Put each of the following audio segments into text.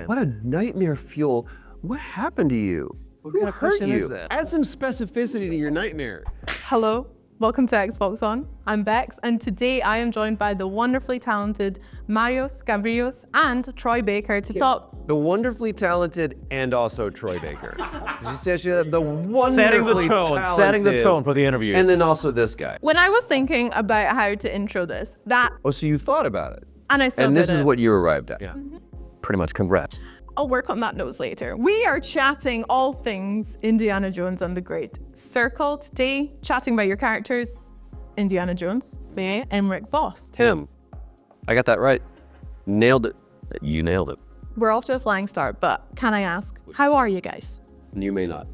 What a nightmare fuel. What happened to you? Who hurt you? Add some specificity to your nightmare. Hello, welcome to Xbox On. I'm Bex, and today I am joined by the wonderfully talented Marios Gavrilis and Troy Baker to talk. The wonderfully talented and also Troy Baker. She said she had the wonderfully talented. Setting the tone for the interview. And then also this guy. When I was thinking about how to intro this, Oh, so you thought about it. and I still And this did is it. what you arrived at. Yeah. Pretty much, congrats. I'll work on that notes later. We are chatting all things Indiana Jones and the Great Circle today, chatting about your characters, Indiana Jones, me, Emmerich Voss. Tim. I got that right. Nailed it. You nailed it. We're off to a flying start, but can I ask, how are you guys? You may not.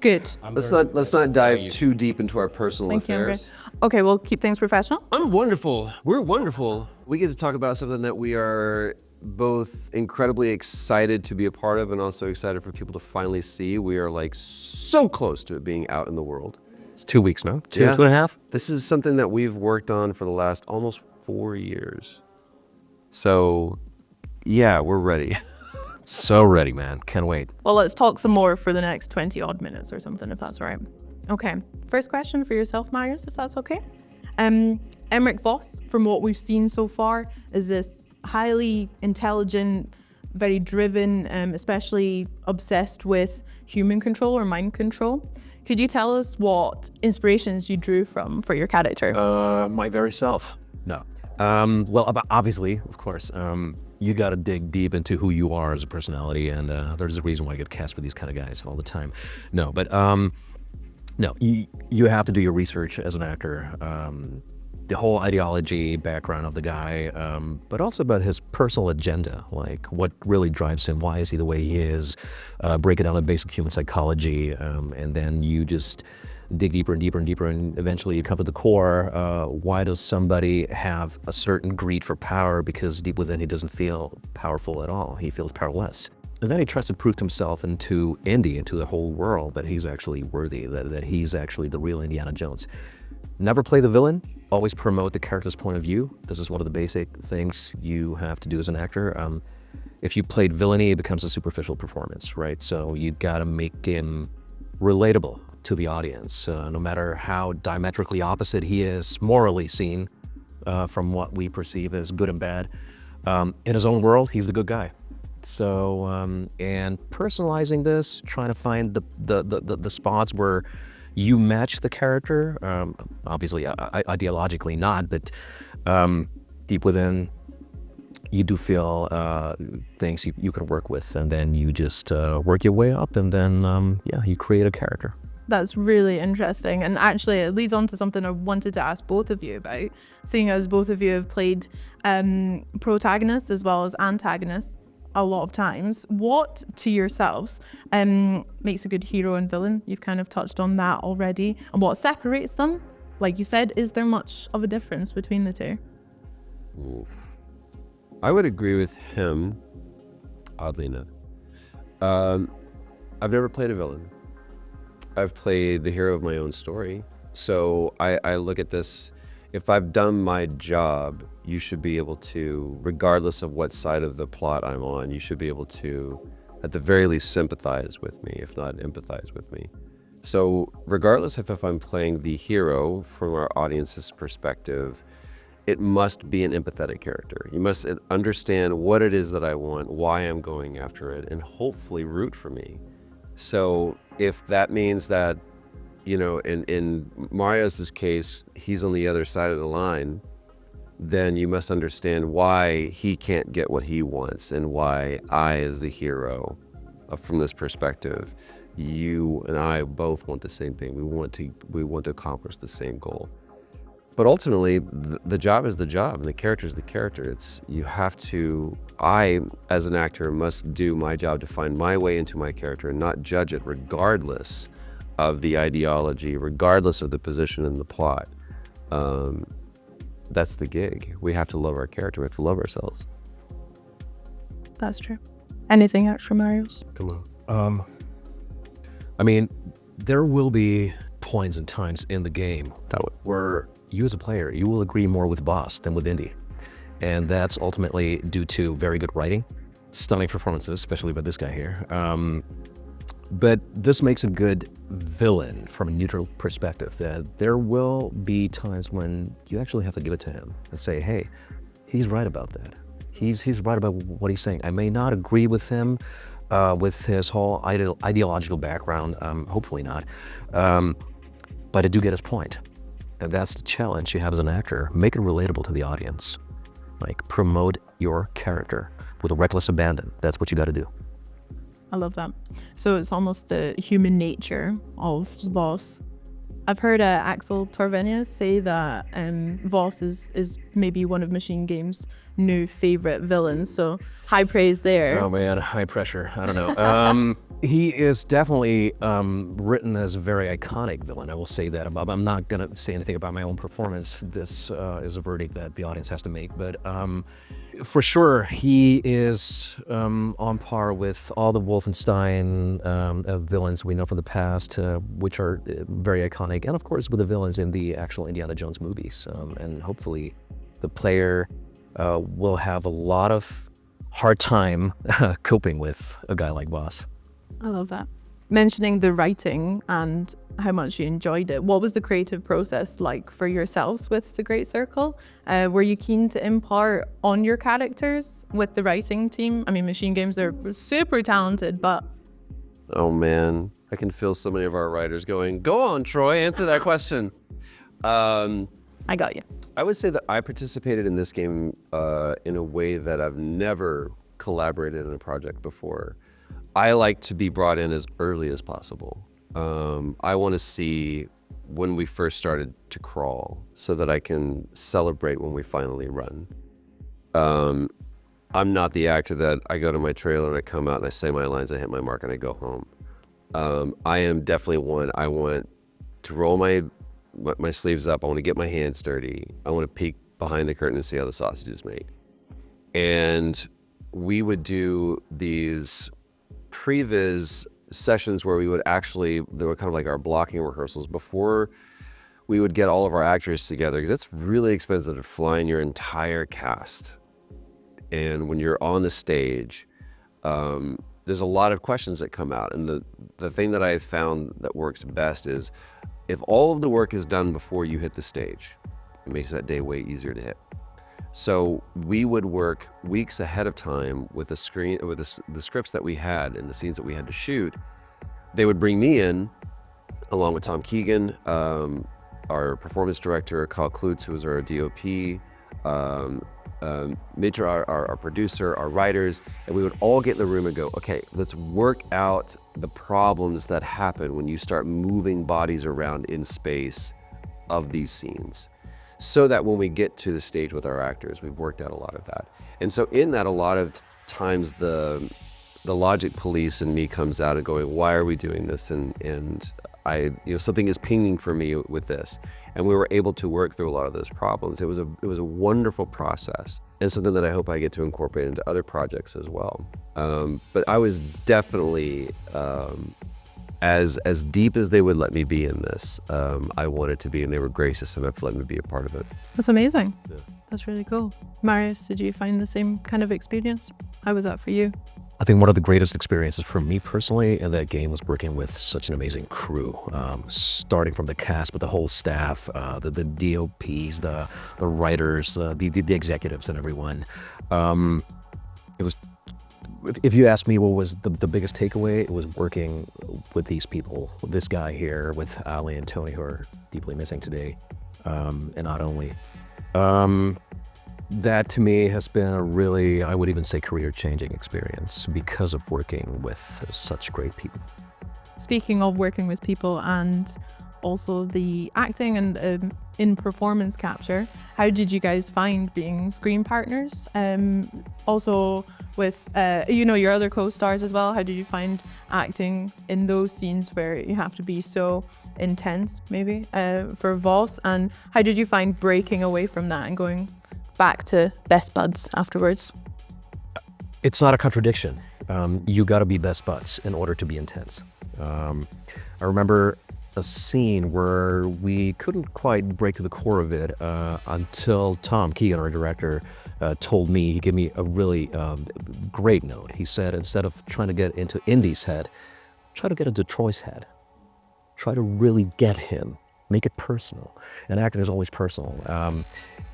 Good. Let's not dive too deep into our personal Thank you, affairs. Emre. Okay, we'll keep things professional. I'm wonderful. We're wonderful. We get to talk about something that we are both incredibly excited to be a part of and also excited for people to finally see. We are like so close to it being out in the world. It's 2 weeks now. Two Yeah. and a half. This is something that we've worked on for the last almost 4 years. So yeah, we're ready. So ready, man. Can't wait. Well, let's talk some more for the next 20 odd minutes or something, if that's all right. Okay, first question for yourself, Marius, if that's okay. Emmerich Voss, from what we've seen so far, is this highly intelligent, very driven, especially obsessed with human control or mind control. Could you tell us what inspirations you drew from for your character? My very self. No. Well, obviously, of course, you got to dig deep into who you are as a personality, and there's a reason why I get cast with these kind of guys all the time. No, but no, you have to do your research as an actor. The whole ideology, background of the guy, but also about his personal agenda, like what really drives him, why is he the way he is, break it down to basic human psychology, and then you just dig deeper and deeper and deeper, and eventually you come to the core. Why does somebody have a certain greed for power? Because deep within he doesn't feel powerful at all, he feels powerless. And then he tries to prove to himself and to Indy, and to the whole world, that he's actually worthy, that he's actually the real Indiana Jones. Never play the villain, always promote the character's point of view. This is one of the basic things you have to do as an actor. If you played villainy, it becomes a superficial performance, right? So you gotta make him relatable to the audience, no matter how diametrically opposite he is, morally seen, from what we perceive as good and bad. In his own world, he's the good guy. So, and personalizing this, trying to find the spots where you match the character, obviously ideologically not, but deep within you do feel things you can work with, and then you just work your way up, and then yeah, you create a character. That's really interesting, and actually it leads on to something I wanted to ask both of you about, seeing as both of you have played protagonists as well as antagonists a lot of times. What to yourselves makes a good hero and villain? You've kind of touched on that already. And what separates them? Like you said, is there much of a difference between the two? I would agree with him, oddly enough. I've never played a villain. I've played the hero of my own story. So I look at this, if I've done my job, you should be able to, regardless of what side of the plot I'm on, you should be able to, at the very least, sympathize with me, if not empathize with me. So regardless of if I'm playing the hero from our audience's perspective, it must be an empathetic character. You must understand what it is that I want, why I'm going after it, and hopefully root for me. So if that means that, you know, in Marios' case, he's on the other side of the line, then you must understand why he can't get what he wants, and why I, as the hero, from this perspective, you and I both want the same thing. We want to accomplish the same goal. But ultimately, the job is the job, and the character is the character. I, as an actor, must do my job to find my way into my character and not judge it regardless of the ideology, regardless of the position in the plot. That's the gig. We have to love our character. We have to love ourselves. That's true. Anything extra, Marios? Come on. I mean, there will be points and times in the game where you as a player, you will agree more with Voss than with Indy. And that's ultimately due to very good writing stunning performances, especially by this guy here. But this makes a good villain from a neutral perspective, that there will be times when you actually have to give it to him and say, hey, he's right about that. He's right about what he's saying. I may not agree with him, with his whole ideological background, hopefully not, but I do get his point. And that's the challenge you have as an actor. Make it relatable to the audience. Like, promote your character with a reckless abandon. That's what you got to do. I love that. So it's almost the human nature of Voss. I've heard Axel Torvenius say that Voss is maybe one of Machine Game's new favorite villains. So high praise there. Oh man, high pressure. I don't know. He is definitely written as a very iconic villain. I will say that. I'm not gonna say anything about my own performance. This is a verdict that the audience has to make. But for sure, he is on par with all the Wolfenstein villains we know from the past, which are very iconic, and of course with the villains in the actual Indiana Jones movies. And hopefully, the player will have a lot of hard time coping with a guy like Voss. I love that. Mentioning the writing and how much you enjoyed it, what was the creative process like for yourselves with The Great Circle? Were you keen to impart on your characters with the writing team? I mean, Machine Games are super talented, but... Oh man, I can feel so many of our writers going, go on, Troy, answer that question. I got you. I would say that I participated in this game in a way that I've never collaborated in a project before. I like to be brought in as early as possible. I want to see when we first started to crawl so that I can celebrate when we finally run. I'm not the actor that I go to my trailer and I come out and I say my lines, I hit my mark and I go home. I am definitely one, I want to roll my sleeves up. I want to get my hands dirty. I want to peek behind the curtain and see how the sausage is made. And we would do these previs sessions where we would actually, they were kind of like our blocking rehearsals before we would get all of our actors together, because it's really expensive to fly in your entire cast. And when you're on the stage, there's a lot of questions that come out. And the thing that I found that works best is if all of the work is done before you hit the stage, it makes that day way easier to hit. So we would work weeks ahead of time with the scripts that we had and the scenes that we had to shoot. They would bring me in, along with Tom Keegan, our performance director, Kyle Klutz, who was our DOP, Mitch, our producer, our writers, and we would all get in the room and go, okay, let's work out the problems that happen when you start moving bodies around in space of these scenes, so that when we get to the stage with our actors, we've worked out a lot of that. And so in that, a lot of times the logic police in me comes out and going, why are we doing this? And I, something is pinging for me with this. And we were able to work through a lot of those problems. It was a wonderful process, and something that I hope I get to incorporate into other projects as well. But I was definitely, as deep as they would let me be in this, I wanted to be, and they were gracious enough to let me be a part of it. That's amazing. Yeah. That's really cool. Marius, did you find the same kind of experience? How was that for you? I think one of the greatest experiences for me personally in that game was working with such an amazing crew, starting from the cast, but the whole staff, the DOPs, the writers, the executives, and everyone. It was, if you ask me what was the biggest takeaway, it was working with these people, this guy here, with Ali and Tony, who are deeply missing today, and not only. That to me has been a really, I would even say, career-changing experience because of working with such great people. Speaking of working with people and also the acting and in performance capture, how did you guys find being screen partners? Also with, your other co-stars as well, how did you find acting in those scenes where you have to be so intense, maybe, for Voss? And how did you find breaking away from that and going back to best buds afterwards? It's not a contradiction. You got to be best buds in order to be intense. I remember a scene where we couldn't quite break to the core of it until Tom Keegan, our director, told me, he gave me a really great note. He said, instead of trying to get into Indy's head, try to get into Troy's head. Try to really get him. Make it personal. And acting is always personal.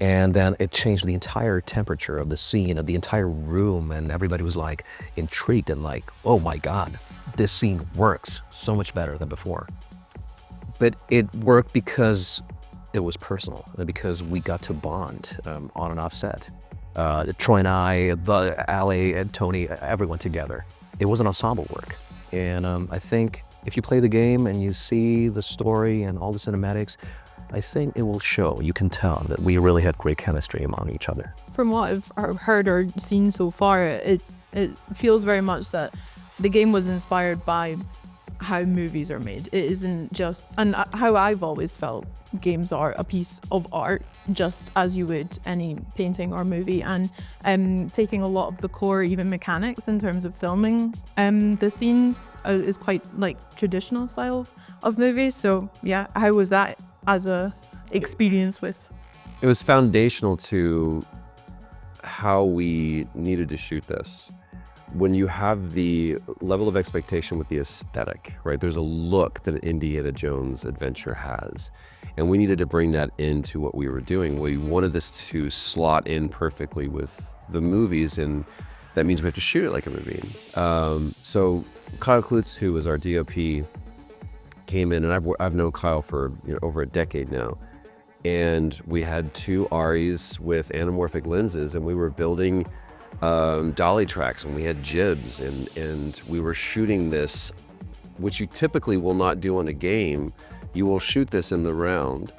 And then it changed the entire temperature of the scene, of the entire room, and everybody was like intrigued and like, oh my God, this scene works so much better than before. But it worked because it was personal, and because we got to bond on and off set. Troy and I, Ali and Tony, everyone together. It was an ensemble work. And I think if you play the game and you see the story and all the cinematics, I think it will show. You can tell that we really had great chemistry among each other. From what I've heard or seen so far, it feels very much that the game was inspired by how movies are made. It isn't just, and how I've always felt games are a piece of art, just as you would any painting or movie, and taking a lot of the core, even mechanics in terms of filming the scenes is quite like traditional style of movies. So yeah, how was that as a experience with? It was foundational to how we needed to shoot this. When you have the level of expectation with the aesthetic, right? There's a look that an Indiana Jones adventure has. And we needed to bring that into what we were doing. We wanted this to slot in perfectly with the movies, and that means we have to shoot it like a movie. So Kyle Klutz, who was our DOP, came in, and I've known Kyle for over a decade now. And we had 2 Aries with anamorphic lenses, and we were building dolly tracks, and we had jibs, and we were shooting this, which you typically will not do on a game. You will shoot this in the round,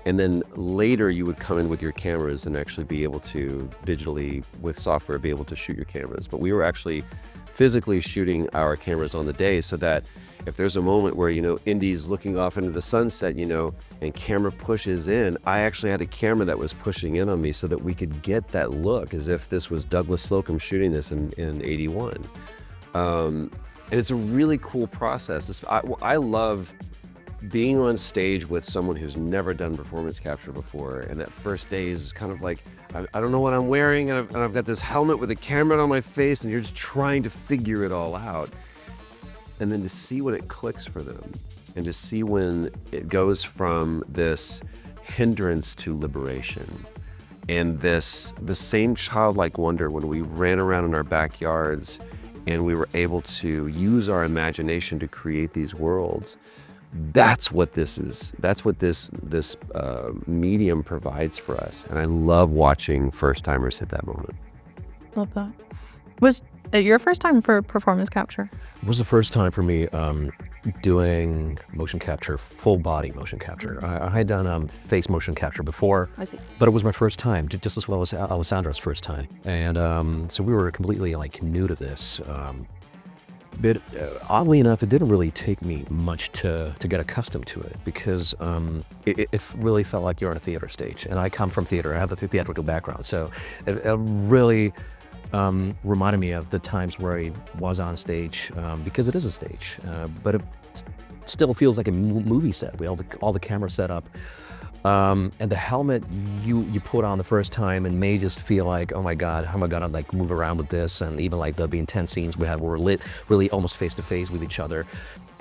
and then later you would come in with your cameras and actually be able to digitally, with software, be able to shoot your cameras. But we were actually physically shooting our cameras on the day, so that if there's a moment where, Indy's looking off into the sunset, and camera pushes in, I actually had a camera that was pushing in on me so that we could get that look as if this was Douglas Slocum shooting this in 81. And it's a really cool process. I love being on stage with someone who's never done performance capture before, and that first day is kind of like, I don't know what I'm wearing, and I've got this helmet with a camera on my face, and you're just trying to figure it all out. And then to see when it clicks for them, and to see when it goes from this hindrance to liberation, and the same childlike wonder when we ran around in our backyards and we were able to use our imagination to create these worlds. That's what this is. That's what this medium provides for us. And I love watching first-timers hit that moment. Love that. Was it your first time for performance capture? It was the first time for me doing motion capture, full body motion capture. I had done face motion capture before, I see. but it was my first time, just as well as Alessandra's first time. And so we were completely new to this. But oddly enough, it didn't really take me much to get accustomed to it, because it really felt like you're on a theater stage. And I come from theater, I have a theatrical background, so it really reminded me of the times where I was on stage, because it is a stage, but it still feels like a movie set. We all the camera set up, and the helmet you put on the first time and may just feel like, oh my God, how am I gonna move around with this? And even the intense scenes we had were lit really almost face to face with each other.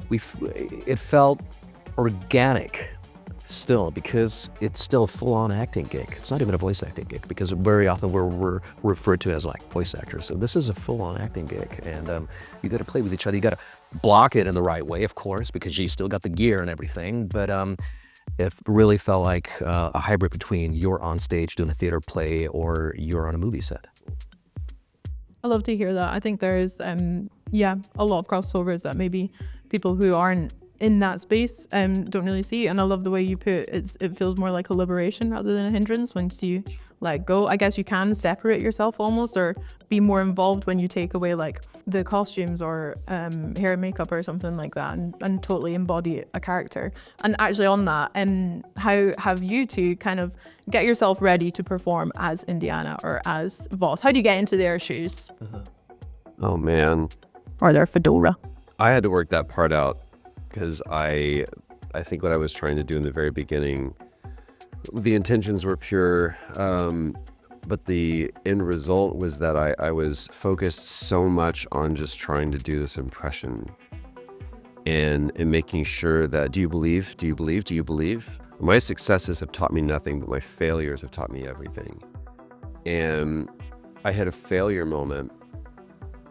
It felt organic still, because it's still a full-on acting gig. It's not even a voice acting gig, because very often we're referred to as voice actors. So this is a full-on acting gig, and you got to play with each other. You got to block it in the right way, of course, because you still got the gear and everything. But it really felt like a hybrid between you're on stage doing a theater play or you're on a movie set. I love to hear that. I think there's a lot of crossovers that maybe people who aren't in that space don't really see. And I love the way you put it feels more like a liberation rather than a hindrance once you let go. I guess you can separate yourself almost, or be more involved when you take away the costumes or hair and makeup or something like that, and totally embody a character. And actually on that, how have you two kind of get yourself ready to perform as Indiana or as Voss? How do you get into their shoes? Oh man. Or their fedora? I had to work that part out, because I think what I was trying to do in the very beginning, the intentions were pure, but the end result was that I was focused so much on just trying to do this impression and making sure that, do you believe? Do you believe? Do you believe? My successes have taught me nothing, but my failures have taught me everything. And I had a failure moment.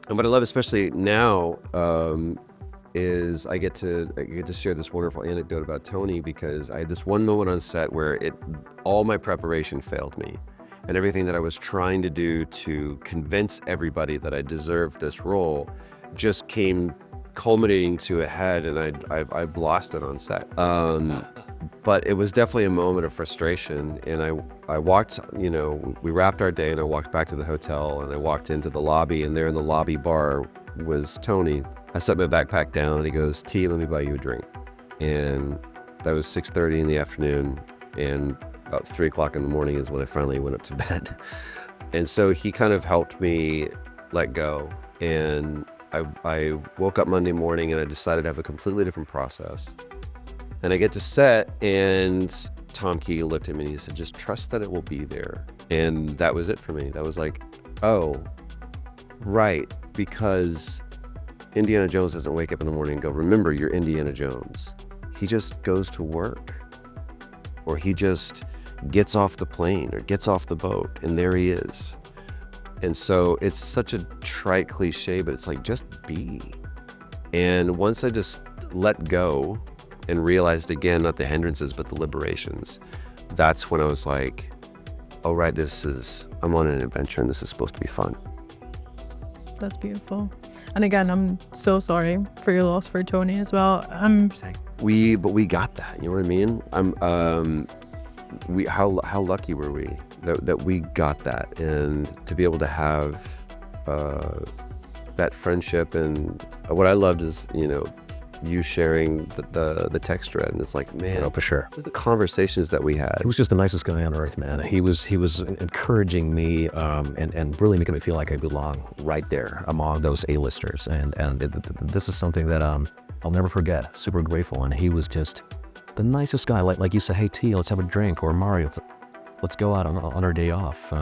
And what I love, especially now, is I get to share this wonderful anecdote about Tony, because I had this one moment on set where all my preparation failed me, and everything that I was trying to do to convince everybody that I deserved this role just came culminating to a head, and I lost it on set. But it was definitely a moment of frustration, and I walked, we wrapped our day, and I walked back to the hotel, and I walked into the lobby, and there in the lobby bar was Tony. I set my backpack down, and he goes, "T, let me buy you a drink." And that was 6:30 in the afternoon, and about 3 o'clock in the morning is when I finally went up to bed. And so he kind of helped me let go. And I woke up Monday morning, and I decided to have a completely different process. And I get to set, and Tom Key looked at me and he said, "Just trust that it will be there." And that was it for me. That was like, oh, right, because Indiana Jones doesn't wake up in the morning and go, "Remember, you're Indiana Jones." He just goes to work, or he just gets off the plane or gets off the boat, and there he is. And so it's such a trite cliche, but it's like, just be. And once I just let go and realized, again, not the hindrances, but the liberations, that's when I was like, oh, right, I'm on an adventure, and this is supposed to be fun. That's beautiful. And again, I'm so sorry for your loss for Tony as well. But we got that. You know what I mean? How lucky were we that we got that, and to be able to have that friendship. And what I loved is, you sharing the text thread, and it's like, man, for sure. The conversations that we had. He was just the nicest guy on earth, man. He was encouraging me and really making me feel like I belong right there among those A-listers. And this is something that I'll never forget. Super grateful. And he was just the nicest guy. Like you say, "Hey T, let's have a drink," or "Mario, let's go out on our day off."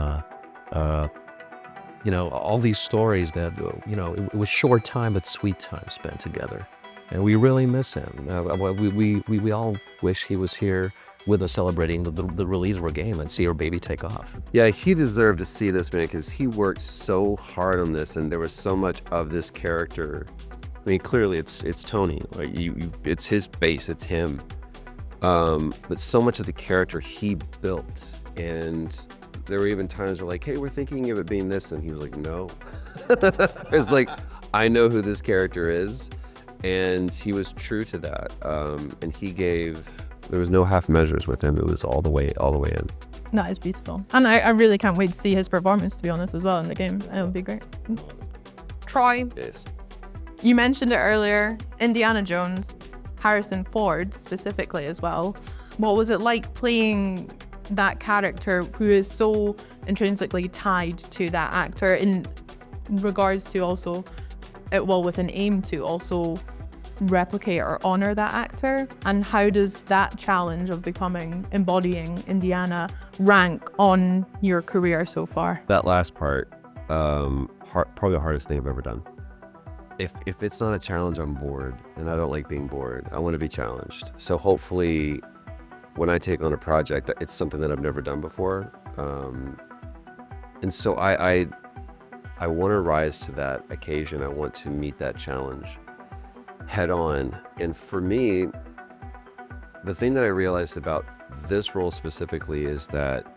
All these stories that it was short time but sweet time spent together. And we really miss him. We all wish he was here with us celebrating the release of our game and see our baby take off. Yeah, he deserved to see this, man, because he worked so hard on this, and there was so much of this character. I mean, clearly it's Tony. Like it's his base, it's him. But so much of the character he built, and there were even times where like, "Hey, we're thinking of it being this," and he was like, "No." It's like, I know who this character is. And he was true to that, and there was no half measures with him. It was all the way in. That is beautiful. And I really can't wait to see his performance, to be honest, as well in the game. It'll be great. Troy, Yes. you mentioned it earlier, Indiana Jones, Harrison Ford specifically as well. What was it like playing that character who is so intrinsically tied to that actor in regards to also, with an aim to also replicate or honor that actor? And how does that challenge of embodying Indiana rank on your career so far? That last part, probably the hardest thing I've ever done. If it's not a challenge, I'm bored, and I don't like being bored. I want to be challenged. So hopefully, when I take on a project, it's something that I've never done before. And so I want to rise to that occasion. I want to meet that challenge head on. And for me, the thing that I realized about this role specifically is that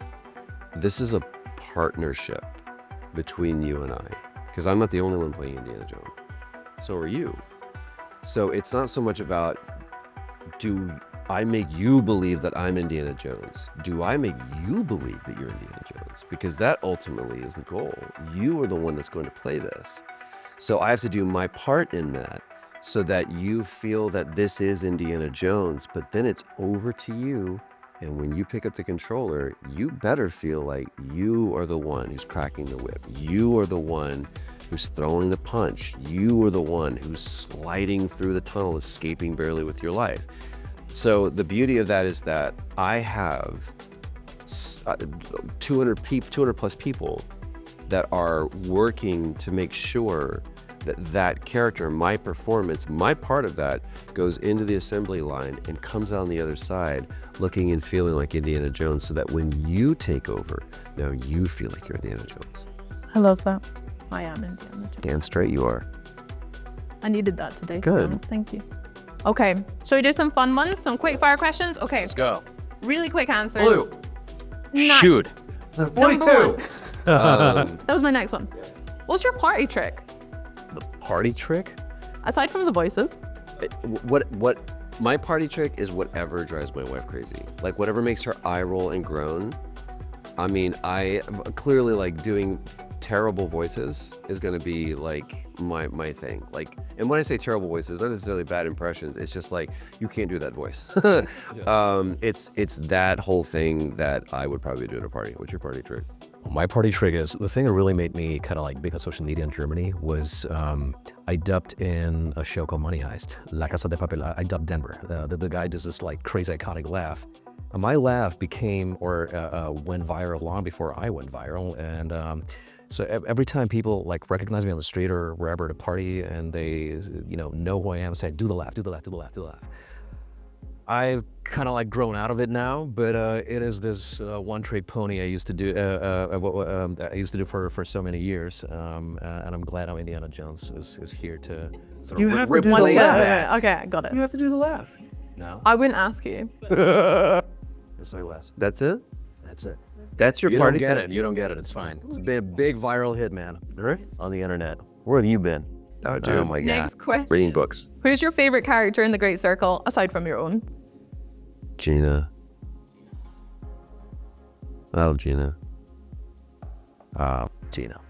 this is a partnership between you and I, because I'm not the only one playing Indiana Jones. So are you. So it's not so much about, do I make you believe that I'm Indiana Jones? Do I make you believe that you're Indiana Jones? Because that ultimately is the goal. You are the one that's going to play this. So I have to do my part in that so that you feel that this is Indiana Jones, but then it's over to you. And when you pick up the controller, you better feel like you are the one who's cracking the whip. You are the one who's throwing the punch. You are the one who's sliding through the tunnel, escaping barely with your life. So the beauty of that is that I have 200 plus people that are working to make sure that that character, my performance, my part of that goes into the assembly line and comes out on the other side looking and feeling like Indiana Jones, so that when you take over, now you feel like you're Indiana Jones. I love that. I am Indiana Jones. Damn straight you are. I needed that today. to be Good. honest. Thank you. Okay, so we do some fun ones, some quick fire questions. Okay, Let's go. really quick answers. Blue. Nice. Shoot. 42. That was my next one. What's your party trick? The party trick? Aside from the voices. What my party trick is whatever drives my wife crazy. Like whatever makes her eye roll and groan. I mean, I clearly like doing terrible voices is gonna be like my thing. Like, and when I say terrible voices, not necessarily bad impressions. It's just like you can't do that voice. It's that whole thing that I would probably do at a party. What's your party trick? My party trick is, the thing that really made me kind of like big on social media in Germany was I dubbed in a show called Money Heist, La Casa de Papel. I dubbed Denver. The guy does this like crazy iconic laugh. And my laugh became, or went viral long before I went viral. And so every time people like recognize me on the street or wherever at a party and they, know who I am, say, do the laugh, do the laugh, do the laugh, do the laugh. I've kind of like grown out of it now, but it is this one-trick pony I used to do. I used to do for so many years, and I'm glad how Indiana Jones is here to sort You of have to do the replace laugh. that. Okay, I got it. You have to do the laugh. No, I wouldn't ask you. it's like less. That's it? That's it. That's your You party don't get trick? it. You don't get it. It's fine. It's been a big viral hit, man. On the internet. Where have you been? Oh, dude. Oh my god. Next question. Reading books. Who's your favorite character in the Great Circle, aside from your own? Gina. Oh, Gina. Gina.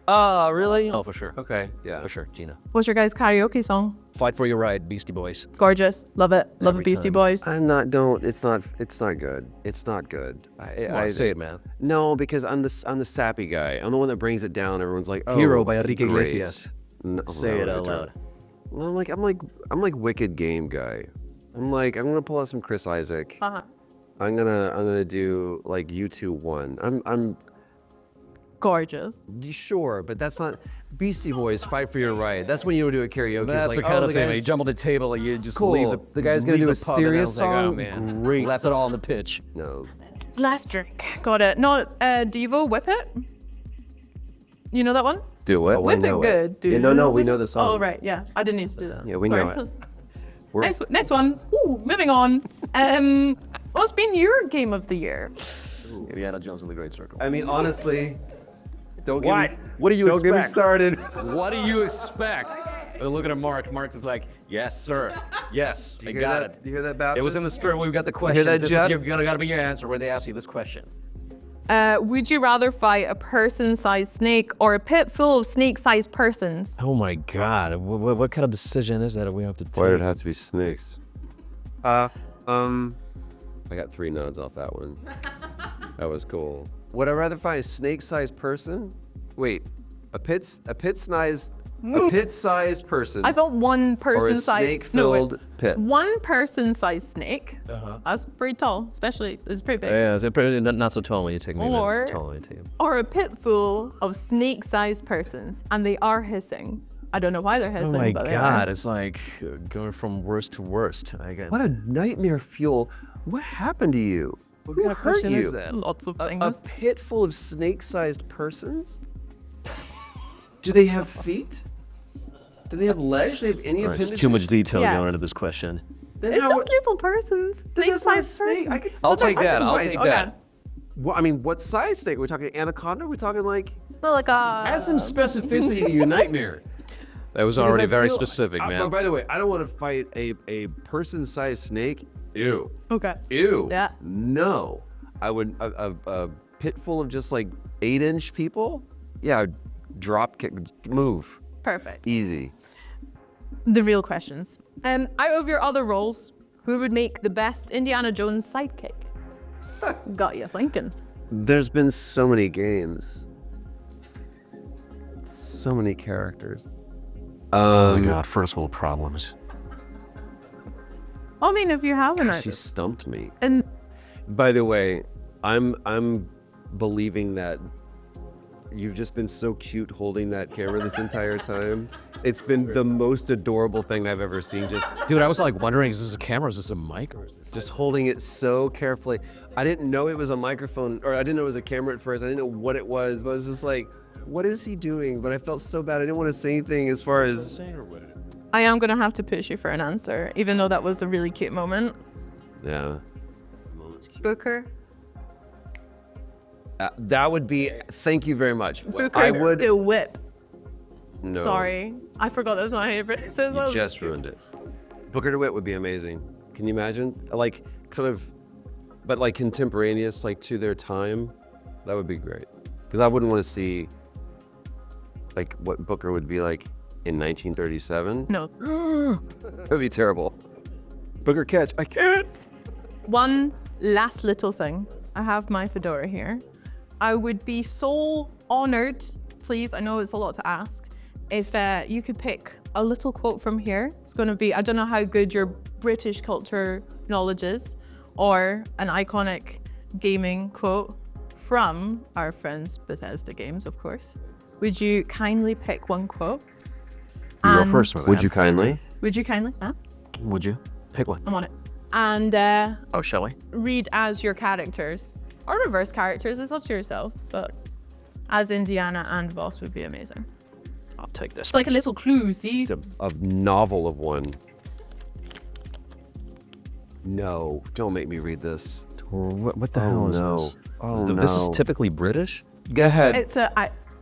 Oh, really? Oh, for sure. Okay, yeah. For sure, Gina. What's your guys' karaoke song? Fight for your right, Beastie Boys. Gorgeous. Love it. Love Every it, Beastie time. Boys. I'm not. Don't. It's not good. It's not good. I say it, man. No, because I'm the sappy guy. I'm the one that brings it down. Everyone's like, oh, Hero by Enrique great. Iglesias. No, Say no, it no, out no. loud. Well, I'm like Wicked Game guy. I'm gonna pull out some Chris Isaac. Uh-huh. I'm gonna do like U2 one. I'm Gorgeous. sure, but that's not Beastie Boys. Fight for your right. That's when you do a karaoke. That's like, the kind oh, of the thing. guy's- You jump on the table and you just Cool. leave The guy's gonna leave do the a pub and serious it's like, song? Oh, man. Great. Left it all on the pitch. No. Last drink. Got it. Not Devo, Whip It. You know that one? Do what? Whip It good. Yeah, no, we know the song. Oh, right. Yeah. I didn't need to do that. Yeah, we Sorry. know it. We're- Next one. Ooh, moving on. What's been your game of the year? Indiana Jones in the Great Circle. I mean, honestly, don't What? get me, What do you don't get me expect? started. What do you expect? Look at Mark. Mark is like, yes, sir. Yes, I You hear got that? it. You hear that, Baptist? It was in the story where we got the question. that, This Judd? is gotta be your answer where they ask you this question. Would you rather fight a person-sized snake or a pit full of snake-sized persons? Oh my God! What kind of decision is that we have to take? Why did it have to be snakes? I got 3 nods off that one. That was cool. Would I rather find a snake-sized person? Wait, a pit-sized person I thought one or a person-sized. snake-filled pit? One person-sized snake. Uh-huh. That's pretty tall, especially it's pretty big. Yeah, it's pretty not so tall when you take me. Or- Tall when you take him. Or a pit full of snake-sized persons, and they are hissing. I don't know why they're Oh hissing, my but they God! are. It's like going from worst to worst. What a nightmare fuel. What happened to you? Who kind of hurt question you? is that? Lots of A things. pit full of snake-sized persons? Do they have feet? Do they have legs? Do they have any There's appendages? too much detail Yeah. going into this question. Then It's how- just little persons. then that's not a Snake-sized snake. persons. I could, I'll I take could that. I'll fight- take Okay. that. Well, I mean, what size snake? We're talking anaconda? We're talking like... So like a. Add some specificity to your nightmare. That was Because already I very feel- specific, man. By the way, I don't want to fight a person-sized snake. Ew. Okay. Ew. Yeah. No. I would a pit full of just like 8-inch people. Yeah, drop kick, move, Perfect. easy. The real questions. Out of your other roles, who would make the best Indiana Jones sidekick? Got you thinking. There's been so many games, so many characters. Oh my God! First world problems. I mean, if you haven't, She stumped me. and By the way, I'm believing that you've just been so cute holding that camera this entire time. It's been the most adorable thing I've ever seen. Dude, I was like wondering, is this a camera? Is this a mic? Or is this... Just holding it so carefully. I didn't know it was a microphone, or I didn't know it was a camera at first. I didn't know what it was, but I was just like, what is he doing? But I felt so bad. I didn't want to say anything as far as... I am going to have to push you for an answer, even though that was a really cute moment. Yeah. Booker? That would be... Thank you very much. Booker I would... the whip. No. Sorry. I forgot that's my favorite. You just ruined it. Booker DeWitt would be amazing. Can you imagine? Like, kind of... But like contemporaneous, like to their time. That would be great. Because I wouldn't want to see like what Booker would be like in 1937. No. That'd be terrible. Booker catch. I can't. One last little thing. I have my fedora here. I would be so honored, please, I know it's a lot to ask, if you could pick a little quote from here. It's going to be, I don't know how good your British culture knowledge is, or an iconic gaming quote from our friends Bethesda Games, of course. Would you kindly pick one quote? You go first, my man. Would you kindly? Would you kindly? Huh? Would you? Pick one. I'm on it. And Oh, shall we? read as your characters, or reverse characters, it's up to yourself, but as Indiana and Voss would be amazing. I'll take this. It's like a little clue, see? A novel of one. No, don't make me read this. What the Oh, hell is no. this? Oh, This is no. typically British? Go ahead. It's an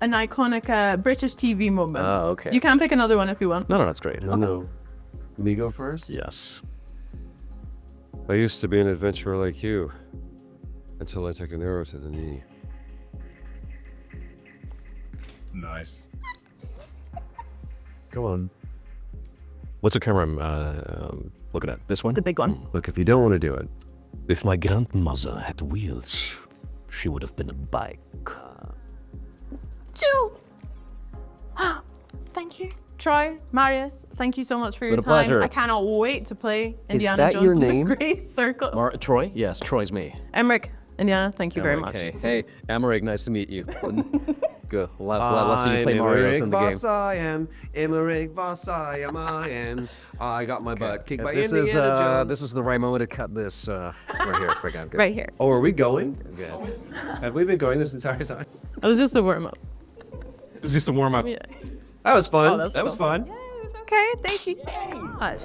iconic British TV moment. Oh, okay. You can pick another one if you want. No, that's great. No. Me go first? Yes. I used to be an adventurer like you, until I took an arrow to the knee. Nice. Go on. What's the camera I'm looking at? This one? The big one. Look, if you don't want to do it, If my grandmother had wheels, she would have been a bike. Chills. Thank you. Troy, Marius, thank you so much for your been a time. pleasure. I cannot wait to play Indiana that Jones your and the name? Great Circle. Troy? Yes, Troy's me. Emmerich, Indiana, thank you very much. Hey, Emmerich, nice to meet you. Good. Let's see you play Marios in the game. Voss, I am. Emmerich Voss, I am. I got my butt kicked by This Indiana is Jones. this is the right moment to cut this right here. Good. Right here. Oh, are we going? Good. Have we been going this entire time? That was just a warm up. Is this a warm up? Yeah. That was fun. Oh, that's that was cool. fun. Yeah, it was okay. Thank you so much.